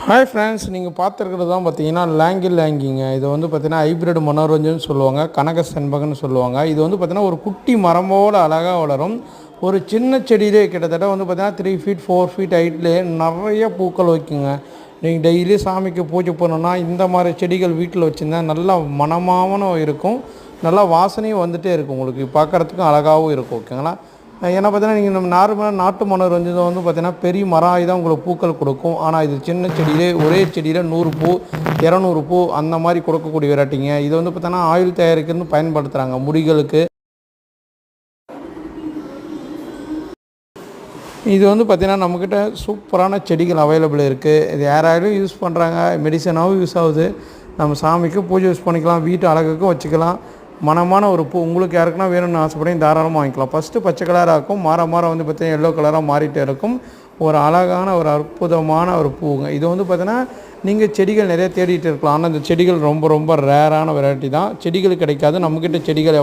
Hi friends, நீங்கள் பார்த்துருக்கிறது தான் பார்த்தீங்கன்னா லேங்கிங்க. இது வந்து பார்த்தீங்கன்னா ஹைப்ரிட் மனோரஞ்சன் சொல்லுவாங்க, கனக செண்பகன்னு சொல்லுவாங்க. இது வந்து பார்த்தீங்கன்னா ஒரு குட்டி மரமோடு அழகாக வளரும். ஒரு சின்ன செடியிலே கிட்டத்தட்ட வந்து பார்த்தீங்கன்னா 3 ஃபீட் 4 ஃபீட் ஹைட்லேயே நிறைய பூக்கள் வைக்குங்க. நீங்கள் டெய்லி சாமிக்கு பூஜை பண்ணணுன்னா இந்த மாதிரி செடிகள் வீட்டில் வச்சுருந்தா நல்லா மனமாகவும் இருக்கும், நல்லா வாசனையும் வந்துகிட்டே இருக்கும், உங்களுக்கு பார்க்குறதுக்கும் அழகாகவும் இருக்கும். ஓகேங்களா? ஏன்னா பார்த்தீங்கன்னா நீங்கள் நம்ம நார்மலாக நாட்டு மனோரஞ்சன் வந்து பார்த்தீங்கன்னா பெரிய மரம் ஆகி தான் உங்களுக்கு பூக்கள் கொடுக்கும். ஆனால் இது சின்ன செடியிலே ஒரே செடியில் 100 பூ 200 பூ அந்த மாதிரி கொடுக்கக்கூடிய வெரைட்டிங்க. இது வந்து பார்த்தீங்கன்னா ஆயில் தயாரிக்கிறது பயன்படுத்துகிறாங்க முடிகளுக்கு. இது வந்து பார்த்திங்கன்னா நம்மக்கிட்ட சூப்பரான செடிகள் அவைலபிள் இருக்குது. இது யாராலும் யூஸ் பண்ணுறாங்க, மெடிசனாகவும் யூஸ் ஆகுது. நம்ம சாமிக்கும் பூஜை யூஸ் பண்ணிக்கலாம், வீட்டு அழகுக்கும் வச்சுக்கலாம். மனமான ஒரு பூ உங்களுக்கு யாருக்குன்னா வேணும்னு ஆசைப்படையும் தாராளமாக வாங்கிக்கலாம். ஃபஸ்ட்டு பச்சை கலராக இருக்கும், மாற வந்து பார்த்திங்கன்னா எல்லோ கலராக மாறிட்டே இருக்கும். ஒரு அழகான ஒரு அற்புதமான ஒரு பூங்க. இது வந்து பார்த்திங்கன்னா நீங்கள் செடிகள் நிறைய தேடிட்டு இருக்கலாம். ஆனால் இந்த செடிகள் ரொம்ப ரேரான வெரைட்டி தான். செடிகள் கிடைக்காது. நம்மக்கிட்ட செடிகள்